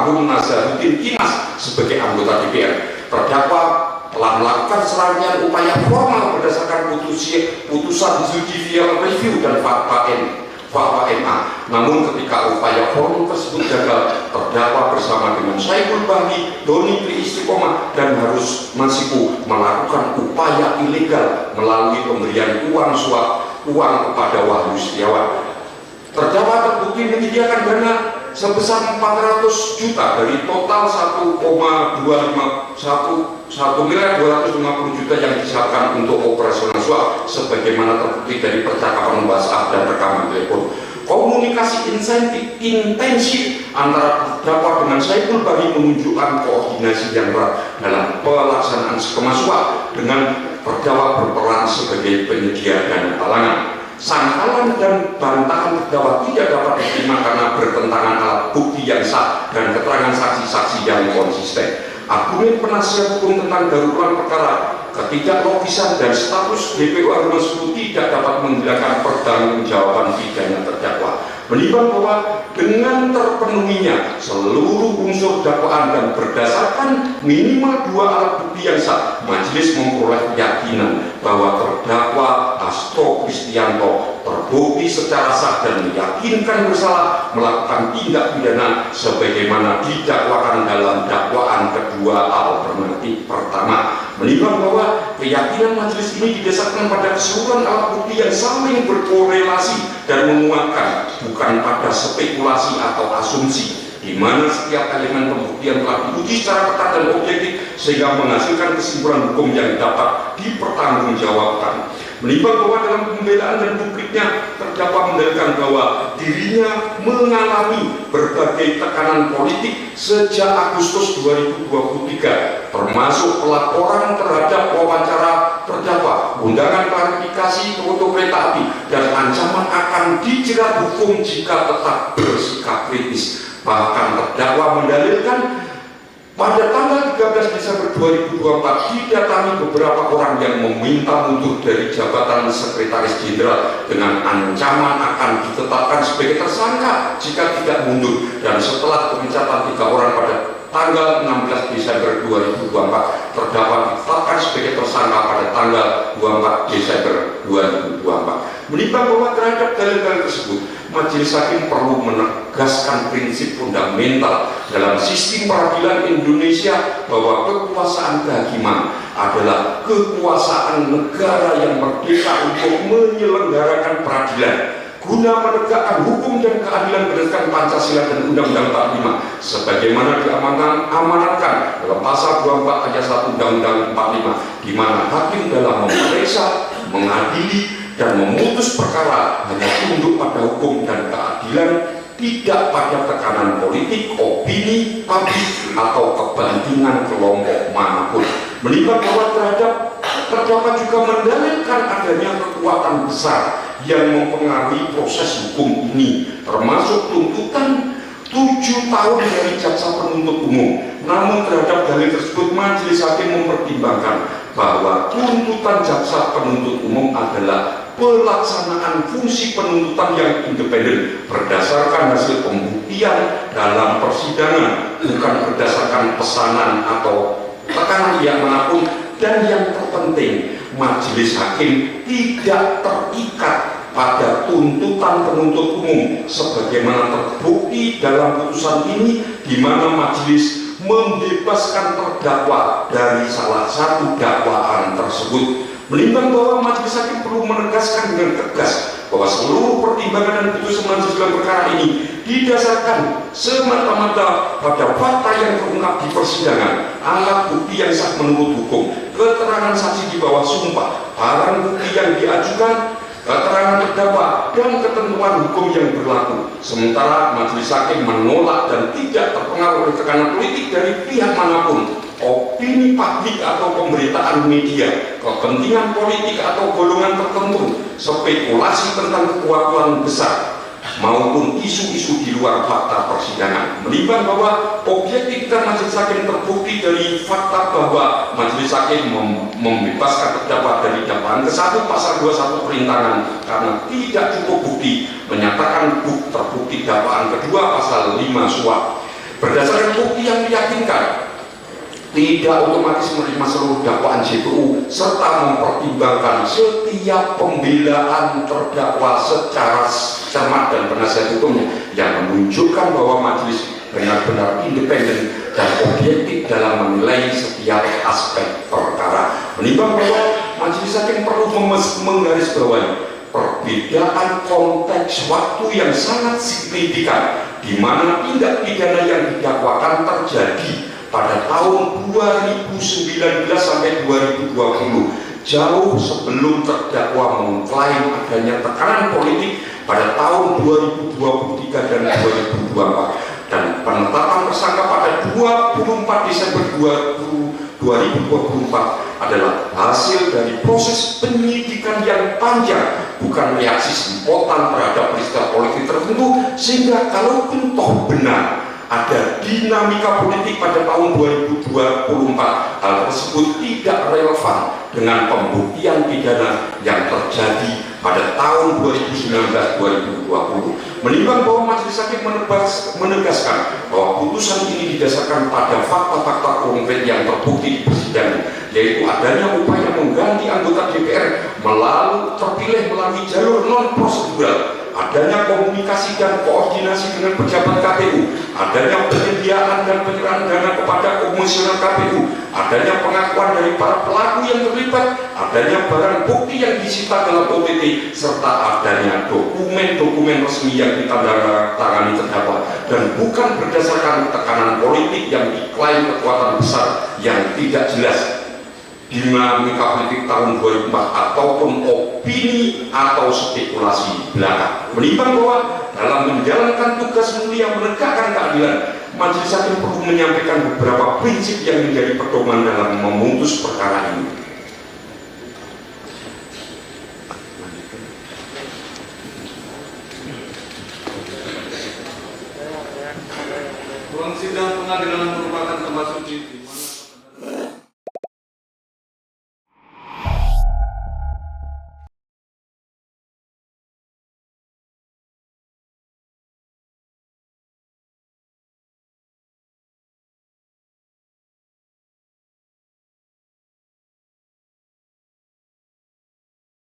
almarhum Nazaruddin Kimas sebagai anggota DPR. Terdakwa telah melakukan serangkaian upaya formal berdasarkan putusan judicial review dan fatwa MA. Namun ketika upaya formal tersebut gagal, terdakwa bersama dengan Saiful Bahri, Doni Tri Istiqomah dan Harus Masiku melakukan upaya ilegal melalui pemberian uang kepada Wahyu Setiawan. Terdakwa terbukti menyediakan dana sebesar 400 juta dari total 1,250 miliar yang disiapkan untuk operasional suap, sebagaimana terbukti dari percakapan WhatsApp dan rekaman telepon. Komunikasi intensif antara terdakwa dengan Saiful Bahri menunjukkan koordinasi yang erat dalam pelaksanaan skema suap dengan terdakwa berperan sebagai penyedia dana talangan. Sangkalan dan bantahan terdakwa tidak dapat diterima karena bertentangan alat bukti yang sah dan keterangan saksi-saksi yang konsisten. Argumen penasihat hukum tentang darurat perkara, ketidaklogisan dan status DPO Harun Masiku tidak dapat menghilangkan pertanggungjawaban pidana terdakwa, menimbang bahwa dengan terpenuhinya seluruh unsur dakwaan dan berdasarkan minimal 2 alat bukti yang sah, majelis memperoleh keyakinan bahwa terdakwa Hasto Kristianto terbukti secara sah dan meyakinkan bersalah melakukan tindak pidana sebagaimana didakwakan dalam dakwaan kedua alternatif pertama, menimbang bahwa keyakinan majelis ini didasarkan pada keseluruhan alat bukti yang saling berkorelasi dan menguatkan, bukan pada spekulasi atau asumsi, di mana setiap elemen pembuktian telah diuji secara ketat dan objektif sehingga menghasilkan kesimpulan hukum yang dapat dipertanggungjawabkan. Menimbang bahwa dalam pembelaan dan publiknya terdakwa mendalilkan bahwa dirinya mengalami berbagai tekanan politik sejak Agustus 2023, termasuk pelaporan terhadap wawancara terdakwa, undangan klarifikasi untuk kereta api, dan ancaman akan dijerat hukum jika tetap bersikap kritis. Bahkan terdakwa mendalilkan pada tanggal 13 Desember 2024 didatangi beberapa orang yang meminta mundur dari jabatan sekretaris jenderal dengan ancaman akan ditetapkan sebagai tersangka jika tidak mundur, dan setelah pemecatan 3 orang pada tanggal 16 Desember 2024 terdakwa ditetapkan sebagai tersangka pada tanggal 24 Desember 2024. Menimbang bahwa terhadap dalil-dalil tersebut, majelis hakim perlu menegaskan prinsip fundamental dalam sistem peradilan Indonesia bahwa kekuasaan kehakiman adalah kekuasaan negara yang merdeka untuk menyelenggarakan peradilan guna menegakkan hukum dan keadilan berdasarkan Pancasila dan Undang-Undang 45 sebagaimana diamanatkan dalam pasal 24 ayat 1 Undang-Undang 45, di mana hakim dalam memeriksa, mengadili dan memutus perkara hanya tunduk pada hukum dan keadilan, tidak pada tekanan politik, opini publik atau kepentingan kelompok manapun. Menimbang bahwa terhadap terdakwa juga mendalilkan adanya kekuatan besar yang mempengaruhi proses hukum ini, termasuk tuntutan 7 tahun dari jaksa penuntut umum. Namun terhadap dalil tersebut majelis hakim mempertimbangkan bahwa tuntutan jaksa penuntut umum adalah pelaksanaan fungsi penuntutan yang independen berdasarkan hasil pembuktian dalam persidangan, bukan berdasarkan pesanan atau tekanan yang manapun. Dan yang terpenting, majelis hakim tidak terikat pada tuntutan penuntut umum sebagaimana terbukti dalam putusan ini, di mana majelis membebaskan terdakwa dari salah satu dakwaan tersebut. Menimbang bahwa majelis hakim perlu menegaskan dengan tegas bahwa seluruh pertimbangan dan putusan majelis dalam perkara ini didasarkan semata-mata pada fakta yang terungkap di persidangan, alat bukti yang sah menurut hukum, keterangan saksi di bawah sumpah, barang bukti yang diajukan, keterangan terdakwa, dan ketentuan hukum yang berlaku. Sementara majelis hakim menolak dan tidak terpengaruh oleh tekanan politik dari pihak manapun, opini publik atau pemberitaan media, kepentingan politik atau golongan tertentu, spekulasi tentang kekuatan besar, maupun isu-isu di luar fakta persidangan. Menimbang bahwa objektivitas majelis hakim terbukti dari fakta bahwa majelis hakim membebaskan terdakwa dari dakwaan ke-1 pasal 21 perintangan karena tidak cukup bukti, menyatakan terbukti dakwaan kedua pasal 5 suap. Berdasarkan bukti yang meyakinkan, tidak otomatis menerima seluruh dakwaan JPU serta mempertimbangkan setiap pembelaan terdakwa secara cermat dan penasihat hukumnya yang menunjukkan bahwa majelis benar-benar independen dan objektif dalam menilai setiap aspek perkara. Menimbang bahwa majelis hakim perlu menggarisbawahi perbedaan konteks waktu yang sangat signifikan di mana tindak pidana yang didakwakan terjadi pada tahun 2019 sampai 2020, jauh sebelum terdakwa mengklaim adanya tekanan politik pada tahun 2023 dan 2024, dan penetapan tersangka pada 24 Desember 2024 adalah hasil dari proses penyidikan yang panjang, bukan reaksi sempotan terhadap peristiwa politik tertentu, sehingga kalaupun toh benar ada dinamika politik pada tahun 2024, hal tersebut tidak relevan dengan pembuktian pidana yang terjadi pada tahun 2019-2020. Menimbang bahwa majelis hakim menegaskan bahwa putusan ini didasarkan pada fakta-fakta konkret yang terbukti di persidangan, yaitu adanya upaya mengganti anggota DPR terpilih melalui jalur non prosedural, adanya komunikasi dan koordinasi dengan pejabat KPU, adanya penyediaan dan penyerahan dana kepada komisioner KPU, adanya pengakuan dari para pelaku yang terlibat, adanya barang bukti yang disita dalam OTT, serta adanya dokumen-dokumen resmi yang ditandatangani terdakwa, dan bukan berdasarkan tekanan politik yang diklaim kekuatan besar yang tidak jelas, dinamika politik tahun 2004 ataupun opini atau spekulasi belaka. Menimbang bahwa dalam menjalankan tugas mulia menegakkan keadilan, majelis hakim perlu menyampaikan beberapa prinsip yang menjadi pedoman dalam memutus perkara ini. Ruang sidang pengadilan merupakan tempat suci